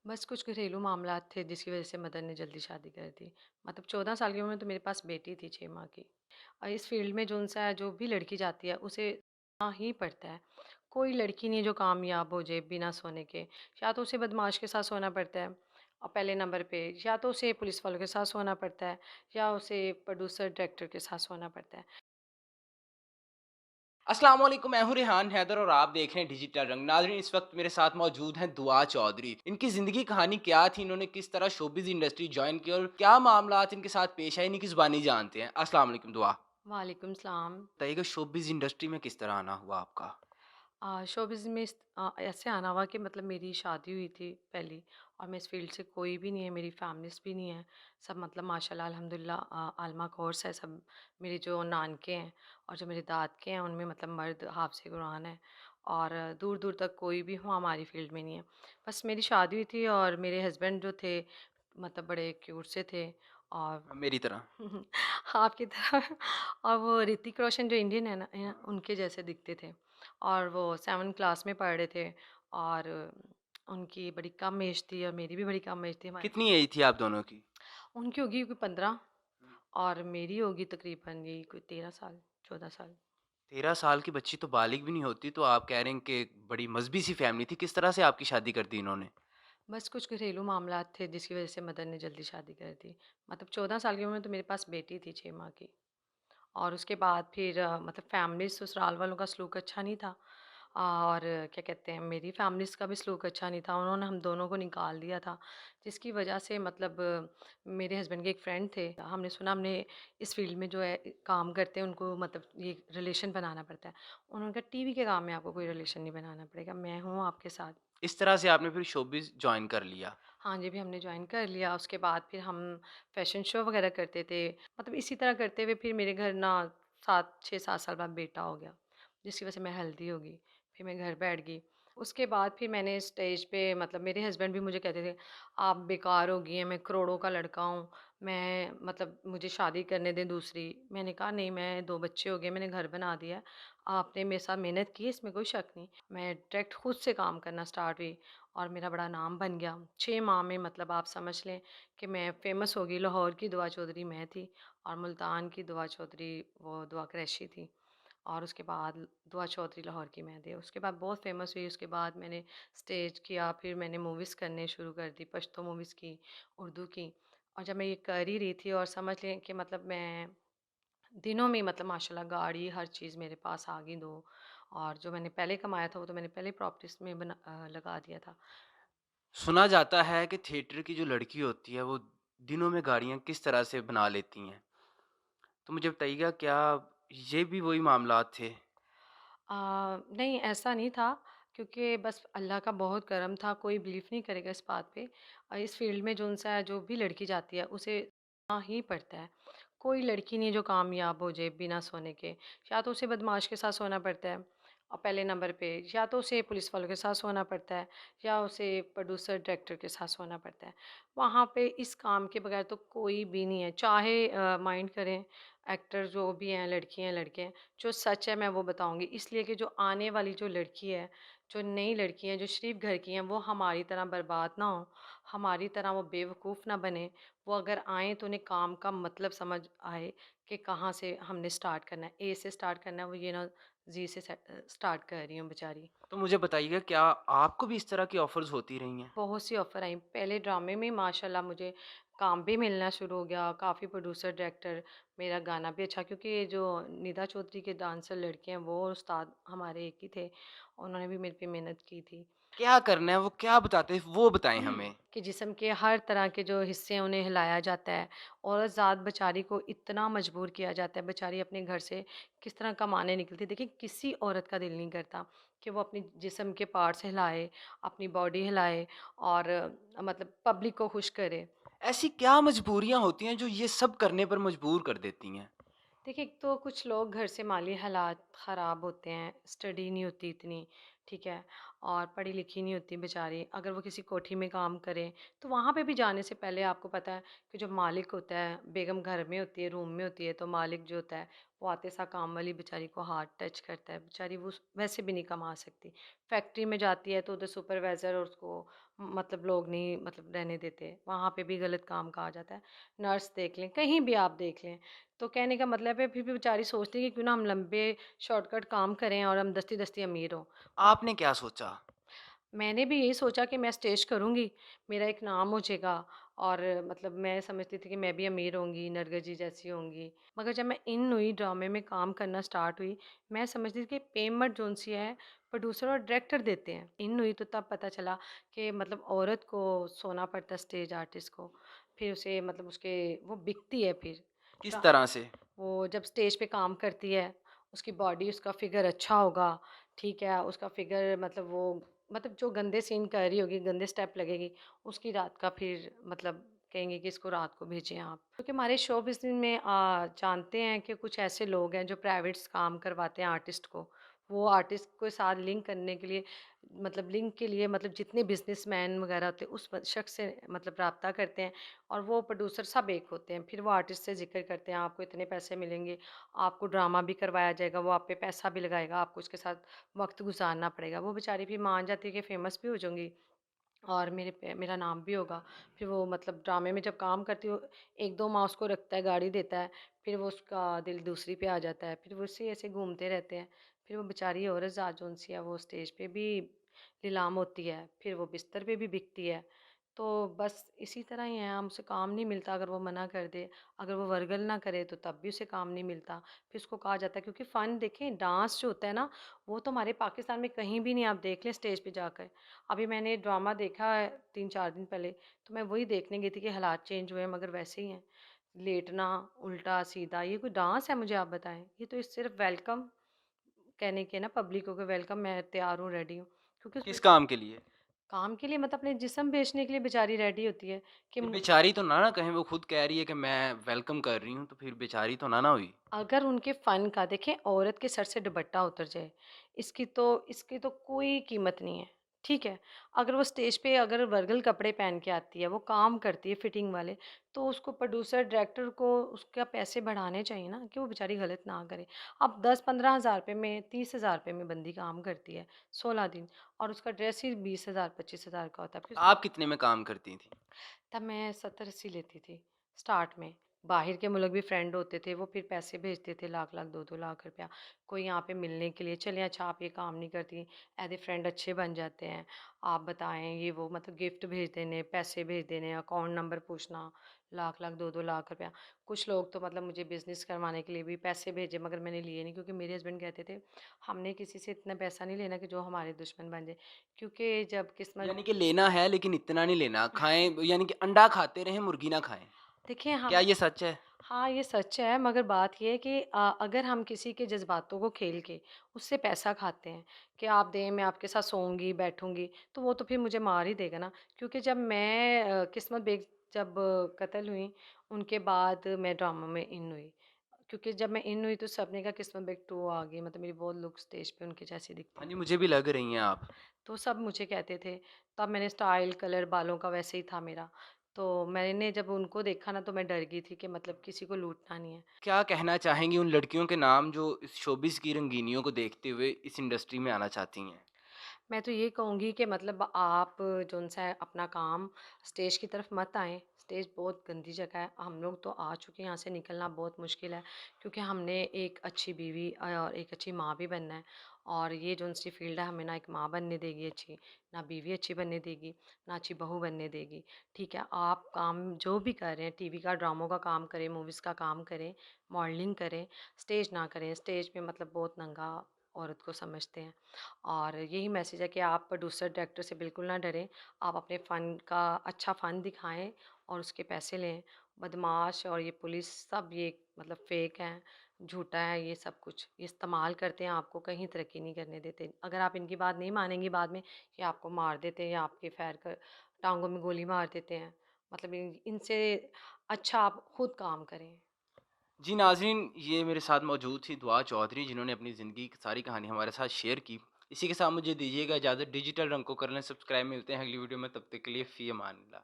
बस कुछ घरेलू मामलात थे जिसकी वज़ह से मदर ने जल्दी शादी कर दी। मतलब 14 साल की उम्र में तो मेरे पास बेटी थी 6 माह की। और इस फ़ील्ड में जो-सा जो भी लड़की जाती है उसे करना ही पड़ता है। कोई लड़की नहीं है जो कामयाब हो जाए बिना सोने के। या तो उसे बदमाश के साथ सोना पड़ता है पहले नंबर पे, या तो उसे पुलिस वालों के साथ सोना पड़ता है, या उसे प्रोड्यूसर डायरेक्टर के साथ सोना पड़ता है। अस्सलाम वालेकुम, मैं हूँ रेहान हैदर और आप देख रहे हैं डिजिटल रंग। नाज़रीन, इस वक्त मेरे साथ मौजूद हैं दुआ चौधरी। इनकी ज़िंदगी कहानी क्या थी, इन्होंने किस तरह शोबिज़ इंडस्ट्री जॉइन की और क्या मामलात इनके साथ पेश आए, इन्हीं की ज़ुबानी जानते हैं। अस्सलाम वालेकुम दुआ। वालेकुम सलाम। बताइएगा शोबिज़ इंडस्ट्री में किस तरह आना हुआ आपका? शोबिज़ में ऐसे आना हुआ कि मतलब मेरी शादी हुई थी पहली, और मैं इस फ़ील्ड से कोई भी नहीं है, मेरी फैमिलीज़ भी नहीं है। सब मतलब माशाल्लाह अल्हम्दुलिल्लाह आलिमा कोर्स है सब। मेरे जो नानके हैं और जो मेरे दादके हैं उनमें मतलब मर्द हाफ़िज़ कुरान है, और दूर-दूर तक कोई भी हो हमारी फ़ील्ड में नहीं है। बस मेरी शादी हुई थी और मेरे हस्बैंड जो थे मतलब बड़े क्यूट से थे, और मेरी तरह। आपकी तरह। और वो ऋतिक रोशन जो इंडियन है ना, उनके जैसे दिखते थे। और वो 7 क्लास में पढ़ रहे थे, और उनकी बड़ी कम एज थी और मेरी भी बड़ी कम एज थी। हमारे कितनी एज थी आप दोनों की? उनकी होगी कोई 15, और मेरी होगी तकरीबन यही कोई 13 साल, 14 साल। 13 साल की बच्ची तो बालिग भी नहीं होती, तो आप कह रहे हैं कि बड़ी मज़हबी सी फैमिली थी। किस तरह से आपकी शादी कर दी इन्होंने? बस कुछ घरेलू मामलात थे जिसकी वज़ह से मदर ने जल्दी शादी कर दी। मतलब 14 साल की उम्र में तो मेरे पास बेटी थी 6 माह की। और उसके बाद फिर मतलब फैमिली ससुराल वालों का सलूक अच्छा नहीं था, और क्या कहते हैं मेरी फैमिलीज़ का भी सलूक अच्छा नहीं था। उन्होंने हम दोनों को निकाल दिया था, जिसकी वजह से मतलब मेरे हस्बैंड के एक फ्रेंड थे, हमने सुना हमने इस फील्ड में जो है काम करते हैं उनको मतलब ये रिलेशन बनाना पड़ता है। उन्होंने कहा टीवी के काम में आपको कोई रिलेशन नहीं बनाना पड़ेगा, मैं हूँ आपके साथ। इस तरह से आपने फिर शोबिज़ जॉइन कर लिया। हाँ जी, भी हमने जॉइन कर लिया। उसके बाद फिर हम फैशन शो वगैरह करते थे। मतलब इसी तरह करते हुए फिर मेरे घर ना 7 6-7 साल बाद बेटा हो गया, जिसकी वजह से मैं हेल्दी हो गई। फिर मैं घर बैठ गई। उसके बाद फिर मैंने स्टेज पे मतलब मेरे हस्बैंड भी मुझे कहते थे, "आप बेकार हो गई हैं, मैं करोड़ों का लड़का हूँ, मैं मतलब मुझे शादी करने दें दूसरी।" मैंने कहा, "नहीं, मैं 2 बच्चे हो गए, मैंने घर बना दिया है। आपने मेरे साथ मेहनत की है, इसमें कोई शक नहीं।" मैं डायरेक्ट खुद से काम करना स्टार्ट हुई, और मेरा बड़ा नाम बन गया। 6 माह में मतलब आप समझ लें कि मैं फ़ेमस हो गई। लाहौर की दुआ चौधरी मैं थी, और मुल्तान की दुआ चौधरी वो दुआ कुरैशी थी, और उसके बाद दुआ चौधरी लाहौर की मैं थी। उसके बाद बहुत फ़ेमस हुई। उसके बाद मैंने स्टेज किया, फिर मैंने मूवीज़ करने शुरू कर दी, पश्तो मूवीज़ की, उर्दू की। और जब मैं ये कर ही रही थी, और समझ लें कि मतलब मैं दिनों में मतलब माशाल्लाह गाड़ी हर चीज़ मेरे पास आ गई 2, और जो मैंने पहले कमाया था वो तो मैंने पहले प्रॉपर्टीज़ में लगा दिया था। सुना जाता है कि थिएटर की जो लड़की होती है वो दिनों में गाड़ियाँ किस तरह से बना लेती हैं। तो मुझे बताइएगा क्या ये भी वही मामलात थे? नहीं ऐसा नहीं था, क्योंकि बस अल्लाह का बहुत करम था। कोई बिलीव नहीं करेगा इस बात पे। इस फील्ड में जो-सा जो भी लड़की जाती है उसे करना ही पड़ता है। कोई लड़की नहीं है जो कामयाब हो जाए बिना सोने के। या तो उसे बदमाश के साथ सोना पड़ता है पहले नंबर पे, या तो उसे पुलिस वालों के साथ सोना पड़ता है, या उसे प्रोड्यूसर डायरेक्टर के साथ सोना पड़ता है। वहाँ पे इस काम के बगैर तो कोई भी नहीं है। चाहे माइंड करें एक्टर जो भी हैं, लड़कियाँ हैं, लड़के हैं। जो सच है मैं वो बताऊँगी, इसलिए कि जो आने वाली जो लड़की है, जो नई लड़की हैं, जो शरीफ घर की हैं, वो हमारी तरह बर्बाद ना हो, हमारी तरह वो बेवकूफ़ ना बने। वो अगर आएँ तो उन्हें काम का मतलब समझ आए कि कहाँ से हमने स्टार्ट करना है। ए से स्टार्ट करना है, वो ये ना ज़ी से स्टार्ट कर रही हूँ बेचारी। तो मुझे बताइएगा क्या आपको भी इस तरह की ऑफ़र्स होती रही हैं? बहुत सी ऑफ़र आई। पहले ड्रामे में माशाल्लाह मुझे काम भी मिलना शुरू हो गया। काफ़ी प्रोड्यूसर, डायरेक्टर, मेरा गाना भी अच्छा, क्योंकि ये जो निदा चौधरी के डांसर लड़के हैं वो उस्ताद हमारे एक ही थे। उन्होंने भी मेरे पे मेहनत की थी। क्या करना है वो क्या बताते हैं वो बताएँ हमें? कि जिस्म के हर तरह के जो हिस्से हैं उन्हें हिलाया जाता है। औरत ज़ात बेचारी को इतना मजबूर किया जाता है, बेचारी अपने घर से किस तरह कमाने निकलती है। देखिए किसी औरत का दिल नहीं करता कि वो अपने जिस्म के पार्ट्स हिलाए, अपनी बॉडी हिलाए, और मतलब पब्लिक को खुश करे। ऐसी क्या मजबूरियाँ होती हैं जो ये सब करने पर मजबूर कर देती हैं? देखिए, एक तो कुछ लोग घर से माली हालात ख़राब होते हैं, स्टडी नहीं होती इतनी, ठीक है? और पढ़ी लिखी नहीं होती बेचारी। अगर वो किसी कोठी में काम करें, तो वहाँ पे भी जाने से पहले आपको पता है कि जो मालिक होता है, बेगम घर में होती है, रूम में होती है, तो मालिक जो होता है, वो आते साथ काम वाली बेचारी को हाथ टच करता है। बेचारी वो वैसे भी नहीं कमा सकती। फैक्ट्री में जाती है तो उधर सुपरवाइज़र और उसको मतलब लोग नहीं मतलब रहने देते। वहाँ पे भी गलत काम कहा जाता है। नर्स देख लें, कहीं भी आप देख लें। तो कहने का मतलब है फिर भी बेचारी सोचती है कि क्यों ना हम लंबे शॉर्टकट काम करें और हम दस्ती-दस्ती अमीर हों। और आपने क्या सोचा? मैंने भी यही सोचा कि मैं स्टेज करूँगी, मेरा एक नाम हो जाएगा और मतलब मैं समझती थी कि मैं भी अमीर होंगी, नरगिस जी जैसी होंगी। मगर जब मैं इन हुई, ड्रामे में काम करना स्टार्ट हुई, मैं समझती थी कि पेमेंट जोन-सी है, प्रोड्यूसर और डायरेक्टर देते हैं। इन हुई तो तब पता चला कि मतलब औरत को सोना पड़ता है स्टेज आर्टिस्ट को। फिर उसे मतलब उसके वो बिकती है फिर। किस ड्रा तरह से? वो जब स्टेज पे काम करती है, उसकी बॉडी उसका फिगर अच्छा होगा, ठीक है, उसका फिगर मतलब वो मतलब जो गंदे सीन कर रही होगी, गंदे स्टेप लगेगी, उसकी रात का फिर मतलब कहेंगे कि इसको रात को भेजें आप। क्योंकि हमारे शो बिज़नेस में जानते हैं कि कुछ ऐसे लोग हैं जो प्राइवेट्स काम करवाते हैं आर्टिस्ट को। वो आर्टिस्ट के साथ लिंक करने के लिए मतलब लिंक के लिए मतलब जितने बिज़नेसमैन वगैरह होते हैं उस शख्स से मतलब राब्ता करते हैं और वो प्रोड्यूसर सब एक होते हैं। फिर वो आर्टिस्ट से ज़िक्र करते हैं आपको इतने पैसे मिलेंगे, आपको ड्रामा भी करवाया जाएगा, वो आप पे पैसा भी लगाएगा, आपको उसके साथ वक़्त गुज़ारना पड़ेगा। वो बेचारी फिर मान जाती है कि फ़ेमस भी हो जाऊँगी और मेरा नाम भी होगा। फिर वो मतलब ड्रामे में जब काम करती हो 1-2 माह उसको रखता है, गाड़ी देता है, फिर वो उसका दिल दूसरी पे आ जाता है, फिर वो ऐसे ऐसे घूमते रहते हैं। फिर वो बेचारी औरत ज़ात जो-सी है वो स्टेज पे भी नीलाम होती है, फिर वो बिस्तर पे भी बिकती है। तो बस इसी तरह ही है, हमसे काम नहीं मिलता अगर वो मना कर दे, अगर वो वर्गल ना करे तो तब भी उसे काम नहीं मिलता। फिर उसको कहा जाता है क्योंकि फ़न देखें डांस जो होता है ना, वो तो हमारे पाकिस्तान में कहीं भी नहीं आप देख लें स्टेज पे जाकर। अभी मैंने ड्रामा देखा है 3-4 दिन पहले, तो मैं वही देखने गई थी कि हालात चेंज हुए हैं मगर वैसे ही हैं। लेटना, उल्टा-सीधा, ये कोई डांस है मुझे आप बताएँ? ये तो सिर्फ़ वेलकम कहने के ना पब्लिक को कि वेलकम मैं तैयार हूँ, रेडी हूँ। क्योंकि उसमें किस काम के लिए? काम के लिए मतलब अपने जिस्म बेचने के लिए बेचारी रेडी होती है कि फिर म बेचारी तो ना कहें, वो खुद कह रही है कि मैं वेलकम कर रही हूँ, तो फिर बेचारी तो ना हुई? अगर उनके फ़न का देखें औरत के सर से दुपट्टा उतर जाए, इसकी तो कोई कीमत नहीं है, ठीक है? अगर वो स्टेज पे अगर वर्गल कपड़े पहन के आती है, वो काम करती है फिटिंग वाले, तो उसको प्रोड्यूसर, डायरेक्टर को उसका पैसे बढ़ाने चाहिए ना कि वो बेचारी गलत ना करे। अब 10-15 हज़ार रुपए में, 30 हज़ार रुपए में बंदी काम करती है, 16 दिन और उसका ड्रेस ही 20 हज़ार, 25 हज़ार का होता है। फिर उसको आप कितने में काम करती थीं? तब मैं 70-80 लेती थी, स्टार्ट में। बाहर के मुल्क भी फ्रेंड होते थे, वो फिर पैसे भेजते थे लाख-लाख, 2-2 लाख रुपया। कोई यहाँ पे मिलने के लिए, चलें अच्छा आप ये काम नहीं करती, ऐसे फ्रेंड अच्छे बन जाते हैं। आप बताएँ ये वो मतलब गिफ्ट भेज देने, पैसे भेज देने, अकाउंट नंबर पूछना, लाख-लाख, 2-2 लाख रुपया। कुछ लोग तो मतलब मुझे बिज़नेस करवाने के लिए भी पैसे भेजे मगर मैंने लिए नहीं क्योंकि मेरे हस्बैंड कहते थे, हमने किसी से इतना पैसा नहीं लेना कि जो हमारे दुश्मन बन जाए। क्योंकि जब किस्मत यानी कि लेना है लेकिन इतना नहीं लेना, खाएँ यानी कि अंडा खाते रहें, मुर्गी ना खाएँ। देखिए क्या हम ये सच है? हाँ, ये सच है मगर बात ये है कि अगर हम किसी के जज़्बातों को खेल के उससे पैसा खाते हैं कि आप दें मैं आपके साथ सोऊँगी, बैठूँगी, तो वो तो फिर मुझे मार ही देगा ना। क्योंकि जब मैं किस्मत बेग जब कत्ल हुई, उनके बाद मैं ड्रामा में इन हुई। क्योंकि जब मैं इन हुई तो सबने कहा किस्मत बेग 2 आ गई मतलब मेरी बहुत लुक स्टेज पे उनके जैसी हाँ दिखती। जी, मुझे भी लग रही हैं आप। तो सब मुझे कहते थे, तब मैंने स्टाइल, कलर बालों का वैसे ही था मेरा। तो मैंने जब उनको देखा ना तो मैं डर गई थी कि मतलब किसी को लूटना नहीं है। क्या कहना चाहेंगी उन लड़कियों के नाम जो इस शोबिज़ की रंगीनियों को देखते हुए इस इंडस्ट्री में आना चाहती हैं? मैं तो ये कहूँगी कि मतलब आप जो-सा है अपना काम स्टेज की तरफ मत आएँ। स्टेज बहुत गंदी जगह है। हम लोग तो आ चुके हैं, यहाँ से निकलना बहुत मुश्किल है क्योंकि हमने एक अच्छी बीवी और एक अच्छी माँ भी बनना है और ये जो-सी फ़ील्ड है हमें ना एक माँ बनने देगी अच्छी, ना बीवी अच्छी बनने देगी, ना अच्छी बहू बनने देगी। ठीक है? आप काम जो भी कर रहे हैं, टीवी का, ड्रामों का काम करें, मूवीज़ का काम करें, मॉडलिंग करें, स्टेज ना करें। स्टेज पे मतलब बहुत नंगा औरत को समझते हैं। और यही मैसेज है कि आप प्रोड्यूसर डायरेक्टर से बिल्कुल ना डरें। आप अपने फ़न का अच्छा फ़न दिखाएँ और उसके पैसे लें। बदमाश और ये पुलिस सब ये मतलब फ़ेक हैं, झूठा है ये सब कुछ। ये इस्तेमाल करते हैं आपको कहीं तरक्की नहीं करने देते। अगर आप इनकी बात नहीं मानेंगी बाद में ये आपको मार देते हैं या आपके पैर कर टाँगों में गोली मार देते हैं। मतलब इनसे अच्छा आप खुद काम करें। जी नाज़रीन, ये मेरे साथ मौजूद थी दुआ चौधरी, जिन्होंने अपनी ज़िंदगी की सारी कहानी हमारे साथ शेयर की। इसी के साथ मुझे दीजिएगा इजाज़त। डिजिटल रंग को कर लें सब्सक्राइब। मिलते हैं अगली वीडियो में, तब तक के लिए फ़ी अमान अल्लाह।